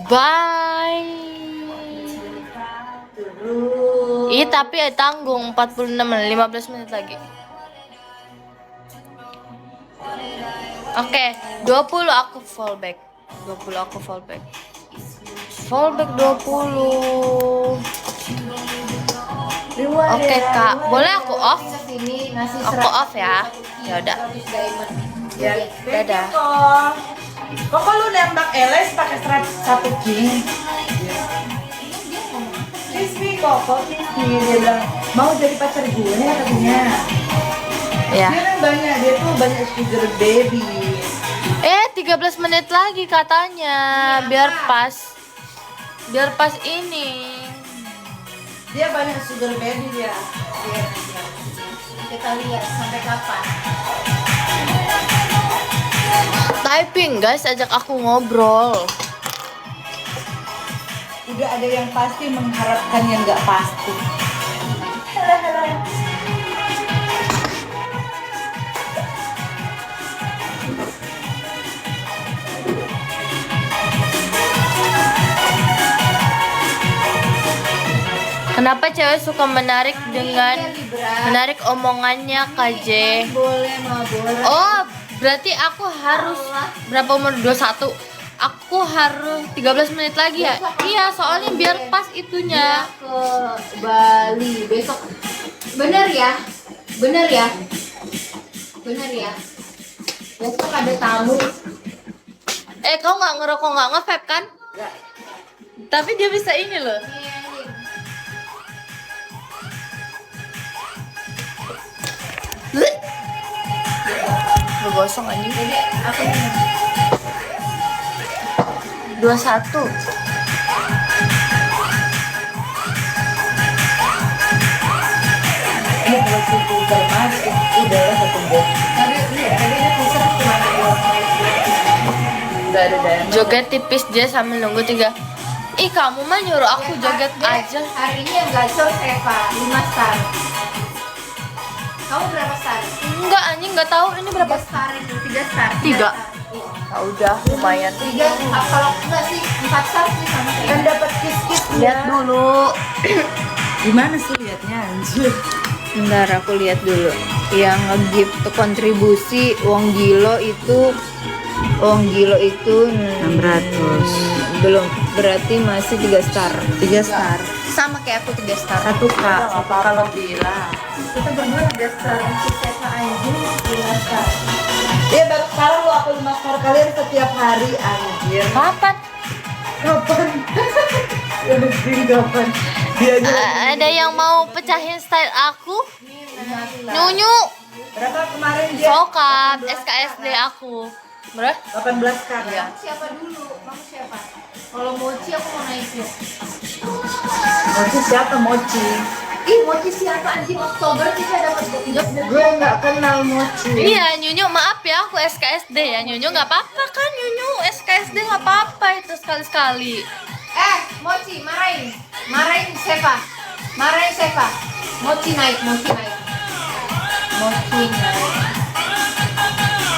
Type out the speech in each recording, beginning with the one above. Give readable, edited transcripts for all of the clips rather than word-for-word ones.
Bye. Ih, tapi tanggung 46 menit, 15 menit lagi. Oke, 20 aku fallback. 20 aku fallback. Fallback 20. Oke, Kak. Boleh aku off? Aku off ya. Ya udah. Ya, Dadah. Kok lu nembak LS pakai 101 king? Rizky kok Rizky dia bilang mau jadi pacar gue katanya. Ya. Dia kan dia tuh banyak sugar baby. 13 menit lagi katanya. Biar pas. Biar pas ini. Dia banyak sugar baby dia. Kita lihat sampai kapan. Typing guys, ajak aku ngobrol. Udah ada yang pasti mengharapkan yang nggak pasti. Kenapa cewek suka menarik dengan menarik omongannya KJ? Boleh mabur. Oh, berarti aku harus berapa umur 21? Aku harus 13 menit lagi ya? Iya, soalnya biar pas itunya. Ke Bali besok. Bener ya? Bener ya? Bener ya? Besok ada tamu. Kau nggak ngerokok nggak nge-vape kan? Enggak. Tapi dia bisa ini loh. Lu gosong anjing. Jadi aku 21. Ini kalau situ termasuk udah satu bom. tadi ini pusat cuma Udah ada daya. Joget tipis dia sambil nunggu 3. Ih, kamu mah nyuruh aku joget aja. Hari ini yang gacor Eva 5 star. Kamu berapa star? Enggak anjing, nggak tahu ini berapa. 3 star itu 3 star. 3. Ya udah, lumayan. 3 kalau enggak sih 4 star sih sama Kan kayak. dapat kiss-kiss Lihat dulu. Gimana sih liatnya anjir? Bentar aku lihat dulu. Yang nge-gift kontribusi uang gilo itu 600. belum, berarti masih 3 star. 3 star. Sama kayak aku 3 star. 1K. Kalau bilang. Kita berdua 3 star. Si Eva anjing 5 star. Dia baru sekarang lu upload 5 star kalian setiap hari anjir. Kapan? Kapan? Ya mesti kapan? Dia aja. Ada yang mau pecahin style aku? Nyunyu. Berapa kemarin dia? Sokap SKSD aku. Berapa? 18 kan ya. Siapa dulu? Kamu siapa? Kalau Mochi aku mau naikin. Mochi siapa Mochi? Ih, Mochi siapa anjing? Oktober kita dapat job. Gue nggak kenal Mochi. Iya, Nyunyu maaf ya, aku SKSD ya. Nyunyu nggak apa-apa kan, Nyunyu SKSD nggak apa-apa itu sekali-sekali. Mochi marahin. Marahin Seva. Marahin Seva. Mochi naik, Mochi naik. Mochi naik.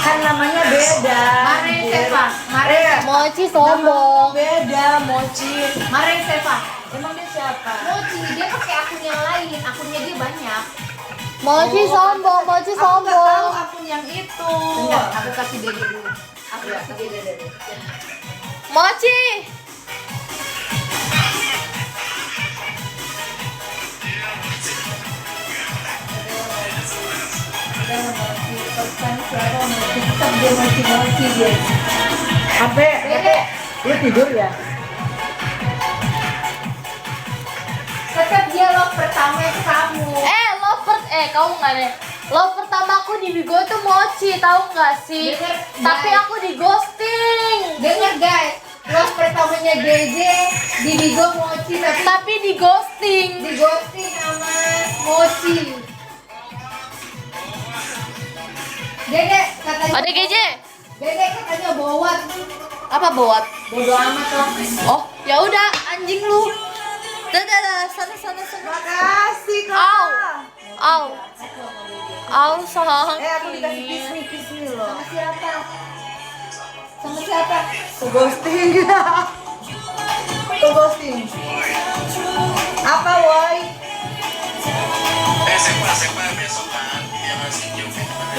Kan namanya beda. Marahin Seva. Marahin. Mochi sombong. Beda Mochi. Marahin Seva. Emang dia siapa? Mochi dia pakai akun yang lain, akunnya dia banyak. Mochi sombong, Mochi Aku nggak tahu sombong. akun yang itu. Bentar, aku kasih Dede dulu. Aku kasih Dede dulu. Mochi. Pesan siapa Mochi? Tetap dia Mochi dia. Ape, lu tidur ya? Tetap dia love pertama itu kamu. Kamu nggak deh. Love pertamaku di Bigo itu Mochi, tahu nggak sih? Dengar, Tapi guys. aku di ghosting. Dengar guys, love pertamanya JJ di Bigo Mochi tapi Di ghosting. di ghosting sama Mochi. Dede katanya. Ada GJ. Dede katanya bowat. Apa buat? Bodo amat lah. Oh, ya udah anjing lu. Dadah, sana. Makasih kak. Au. Au sayang. Aku dikasih kiss me loh. Sama siapa? Sama siapa? Ghosting. ghosting? Apa, woi? SMA besok kan dia ngasih jam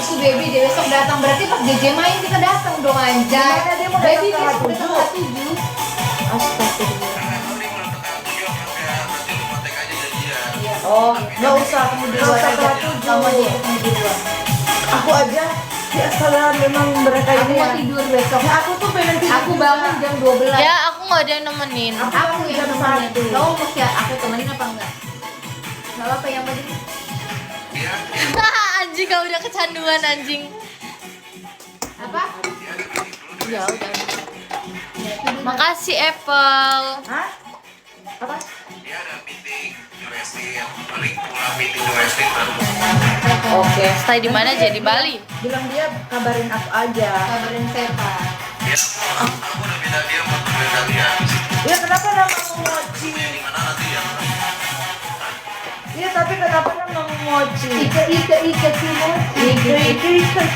Itu baby dia besok datang, berarti pas DJ main kita datang dong anjay. Gimana dia mau Baby datang besok tanggal datang 7? 7. Astagfirullah. karena kalau dia mau datang ke 7 nanti lu kontak aja janjian. Oh, nggak usah kamu di luar aja. Kamu aja ketemu di luar. Aku aja ya salah memang mereka Aku ini mau ya. tidur besok. Ya aku tuh pengen tidur. Aku bangun jam 12. Ya aku nggak ada yang nemenin. Aku yang jam nemenin. 1. Kamu mau siap aku temenin apa enggak? Enggak apa-apa yang penting. Dia Anjing kamu udah kecanduan anjing. Apa? Ya udah. Makasih Apple. Hah? Apa? dia ada meeting di Westin, paling pulang meeting di Westin baru Oke. Stay di mana aja di Bali. Bilang dia kabarin aku aja. Kabarin Seva. dia aku udah beda dia mau beda dia Ya kenapa namamu Mochi? di mana nanti ya. Iya tapi kenapa namamu Mochi? Ika Kimochi.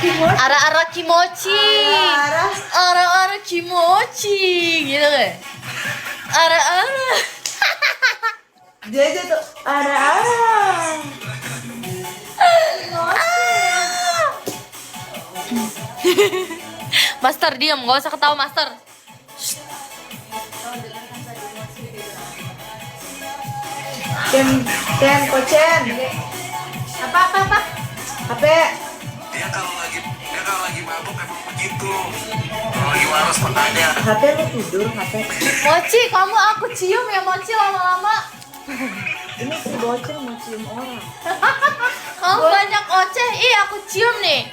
Kimochi. Ara-ara kimochi. Arah. Ara-ara kimochi gitu kan. Ara-ara. Dia aja tuh arah. Master diam, gak usah ketawa Master. Ken Kochen. Apa? HP. Dia kalau lagi mabuk emang begitu. Kalau lagi waras makanya. HP lu tidur HP. Mochi, kamu aku cium ya Mochi lama-lama. Ini si bocil mau cium orang. Kamu banyak oceh, ih aku cium nih.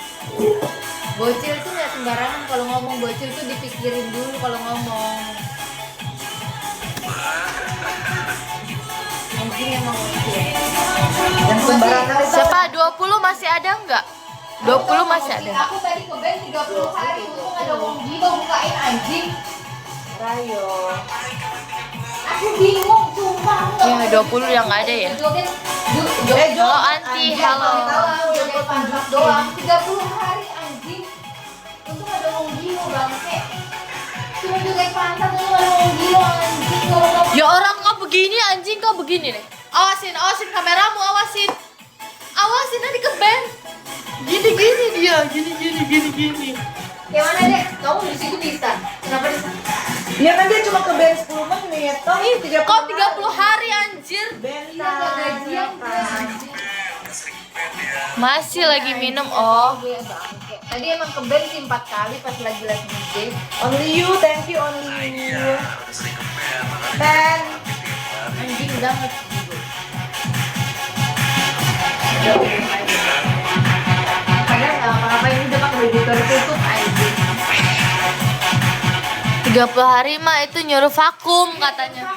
Bocil tuh nggak sembarangan kalau ngomong. Bocil tuh dipikirin dulu kalau ngomong. Anjing emang bocil. Yang sembarangan itu. Siapa 20 masih ada nggak? 20 masih ada. Aku tadi ke band 30 hari untung ada wong gila bukain anjing. Rayo. Aku bingung sumpah. Ya 20 yang nggak ada ya. Joget Halo Anti, halo. joget pantat doang 30 hari anjing. Untung ada wong gila bangke. Cuma joget pantat untung ada wong gila anjing. Kalau Ya orang kau begini anjing kau begini nih. Awasin kameramu, awasin. Awasin nanti ke band. Gini dia, gini. kayak mana deh? Kamu di situ bisa. Kenapa di sana? Ya kan dia cuma ke band 10 menit. Toh ini 30 Kau 30 hari anjir. Bentar. Iya, gak gajian dia anjing. Masih lagi minum. Oh. Gue bangke. Tadi emang ke band sih 4 kali pas lagi DJ. Only you, thank you only you. Udah sering ke band, makanya Ten. Anjing banget. Padahal nggak apa-apa ini udah pakai baju tertutup anjing. 30 hari mah itu nyuruh vakum katanya.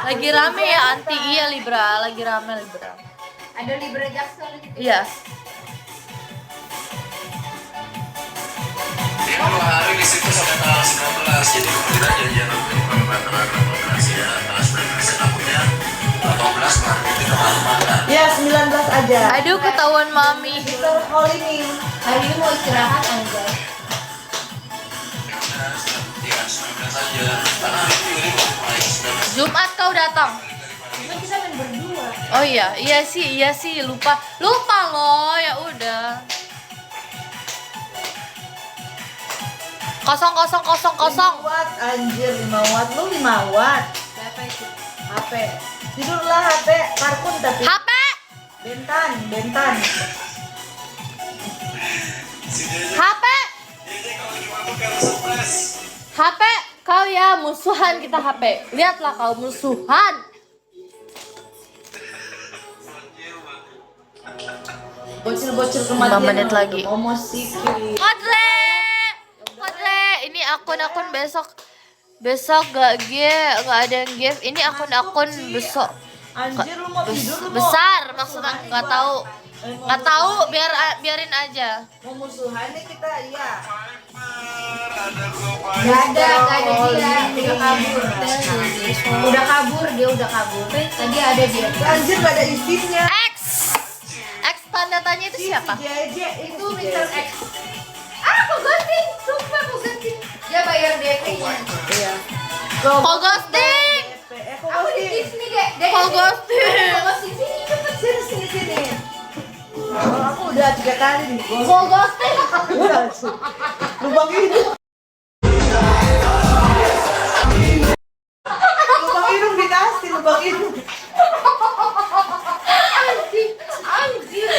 Lagi rame ya anti, iya Libra, lagi rame Libra. Ada Libra Jaksel gitu. Iya. dia 2 hari di situ sampai tanggal 19, jadi kita janjian tanggal 18 ya, tanggal 19 takutnya 18 baru kita kemana-mana. Ya 19 aja. Aduh ketahuan mami. Kita call ini. Hari ini mau istirahat anjay. Ya 19 aja, karena hari itu ini mau mulai 19. Jumat kau datang. Cuma kita main berdua. Oh iya sih lupa loh ya udah. 0. 5 watt anjir 5 watt. Lu 5 watt. Berapa itu? HP. Tidurlah HP. Karkun tapi. HP. Bentan. HP. HP kau ya musuhan kita HP. Lihatlah kau musuhan. Bocil-bocil 5 kematian. menit lagi. Homosiki. Kodre, ini akun-akun besok gak ada yang give. Ini akun-akun besok Anjir lu mau tidur lu mau. besar maksudnya nggak tahu biarin aja. Mau musuhan nih kita iya. Gak ada dia. Udah kabur. Udah kabur. Tadi ada dia. Anjir gak ada isinya. X tanda tanya itu siapa? JJ Itu Mr. X. Aku ghosting. Sumpah aku ghosting. Dia bayar DP-nya. Iya. Kok ghosting? Kok ghosting? Sini. Oh, aku udah 3 kali nih. Kok ghosting? Lubang hidung. Lubang hidung dikasih, lubang hidung. Anjing.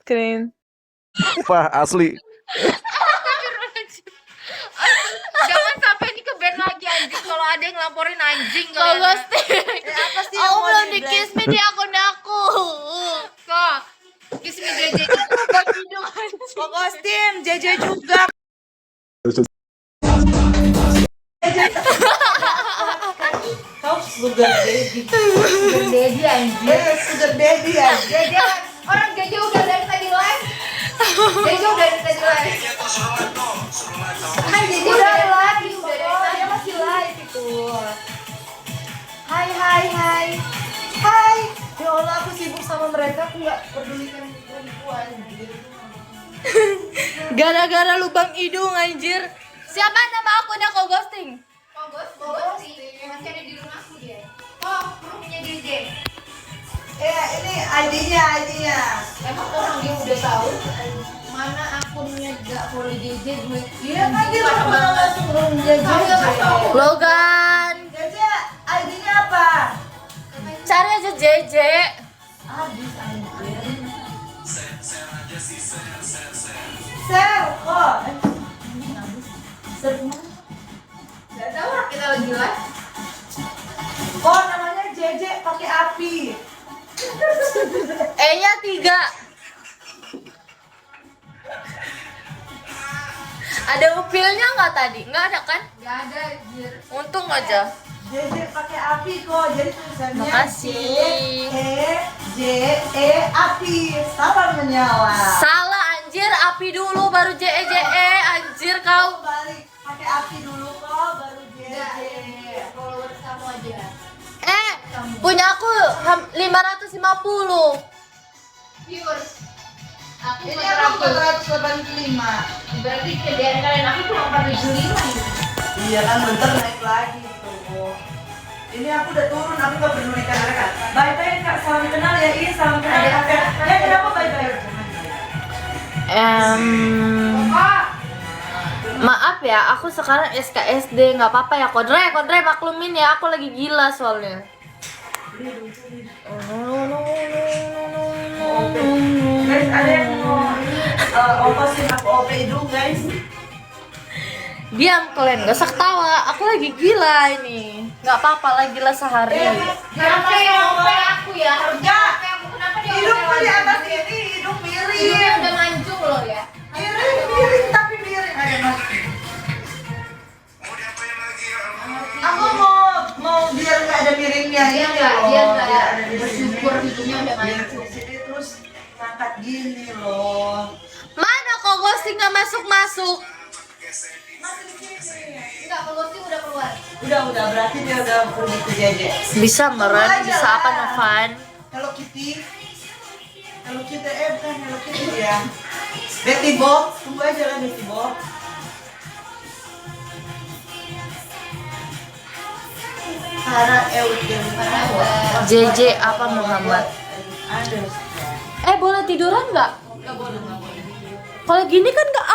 Keren. Wah, asli. Jangan sampai ini ke band lagi anjing. Kalau ada yang laporin anjing Kok ghosting? Apa sih Aku belum di kiss me di akun aku. Kok kiss me JJ itu buat hidung anjing. Kok ghosting, JJ juga. Kau sugar daddy. Sugar daddy anjir. Sugar daddy ya. Jeje orang Jeje udah dari tadi live. Jeje udah dari tadi live. Dia tuh suruh live dong, suruh live dong. Kan Jeje udah live, udah dari tadi dia masih live itu. Hai. Ya Allah, aku sibuk sama mereka, aku nggak pedulikan perempuan. Gara-gara lubang hidung anjir. Siapa nama akunnya kok ghosting? Bos, masih ada di rumahku dia. Oh, rumahnya Jeje. Ini ID-nya. Emang orang dia udah tahu mana akunnya gak follow Jeje gue. Iya kan dia udah langsung room JJ. Logan. JJ, ID-nya apa? Cari aja JJ. Habis anjir. Share aja sih, share. Share kok. Gak tahu orang kita lagi live. Oh, namanya JJ pakai api. E-nya 3. Ada upilnya nggak tadi? Nggak ada kan? Gak ada anjir. Untung aja. JJ pakai api kok. Jadi tulisannya Makasih. JE api. Sabar menyala. Salah anjir, api dulu baru JE anjir kau. Balik pakai api dulu kok baru JJ. Followers kamu aja. Punya aku 550. Viewers. Aku Ini aku 485. Berarti kerjaan kalian aku cuma 475 gitu. Iya kan bentar naik lagi tuh. Ini aku udah turun, aku gak pedulikan mereka. Bye-bye Kak, salam kenal ya. Iya, salam kenal ya. Kenapa bye-bye? Maaf ya, aku sekarang SKSD, nggak apa-apa ya. Kodre maklumin ya, aku lagi gila soalnya. Guys, ada yang mau ongkosin aku OP hidung guys. Diam kalian, gak usah ketawa. Aku lagi gila ini. Nggak apa-apa lah, gila sehari. Jangan kayak OP aku ya. Harusnya OP aku kenapa dia Hidungku di atas ini, hidung Hidungnya miring. udah mancung loh ya. Miring tapi miring. Ada mas. Mau diapain lagi ya? Aku mau biar nggak ada miringnya. Dia Ini nggak loh, dia biar ada nggak di bersyukur sini. hidungnya udah Biar mancung. di sini terus angkat gini loh. Mana kok ghosting nggak masuk? Enggak, kalau sih udah keluar. Udah berarti dia udah pergi ke JJ. Bisa meren, bisa apa Novan? Hello Kitty. Hello Kitty, bukan Hello Kitty ya. Betty Bob, tunggu aja lah Betty Bob. Para Eudin, JJ apa Muhammad? Ada. Boleh tiduran nggak? Kalau gini kan nggak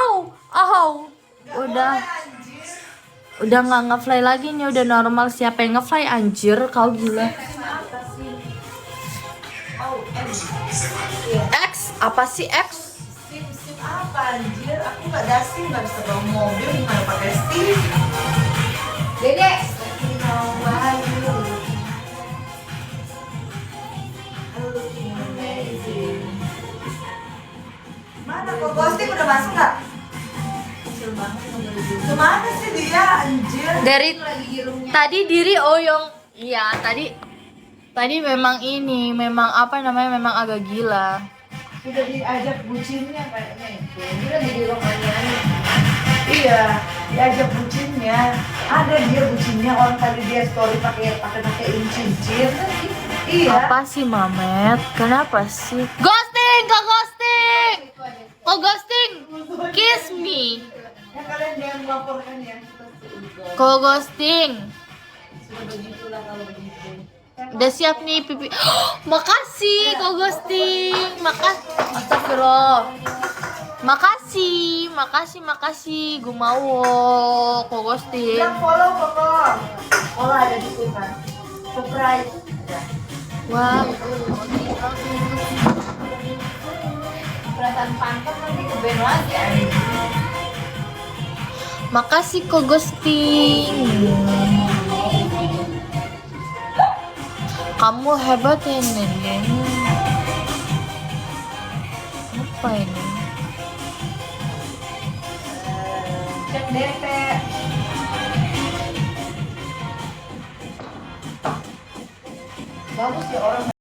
udah nggak ngefly lagi nih, udah normal. Siapa yang ngefly anjir, kau gila. X apa sih X? Sim apa anjir? Aku nggak dasing, nggak bisa bawa mobil, gimana pakai sim? Dede, Mana kok ghosting udah masuk nggak? Kemana sih dia anjir? Dari lagi di roomnya. tadi diri Oyong. Iya, tadi memang ini, memang apa namanya, memang agak gila. Udah diajak bucinnya kayaknya itu. Dia lagi di rumahnya. Iya, diajak bucinnya. Ada dia bucinnya, orang tadi dia story pakai cincin. Iya. Apa sih Mamet? Kenapa sih? Ghosting, kok ghosting? Kok ghosting? Kiss me. Ya kalian jangan melaporkan ya kita seuzon. Kok ghosting? Sudah begitulah kalau begitu. Udah siap nih pipi. Makasih kok ghosting. Astagfirullah. Makasih. Gue mau kok ghosting. Yang follow pokok. Follow ada di situ kan. Subscribe. Ya. Wah, Perasaan pantas nanti ke band lagi anjing. makasih kok ghosting. Kamu hebat ya Nenek. Apa ini? Cek DP. Bagus ya orang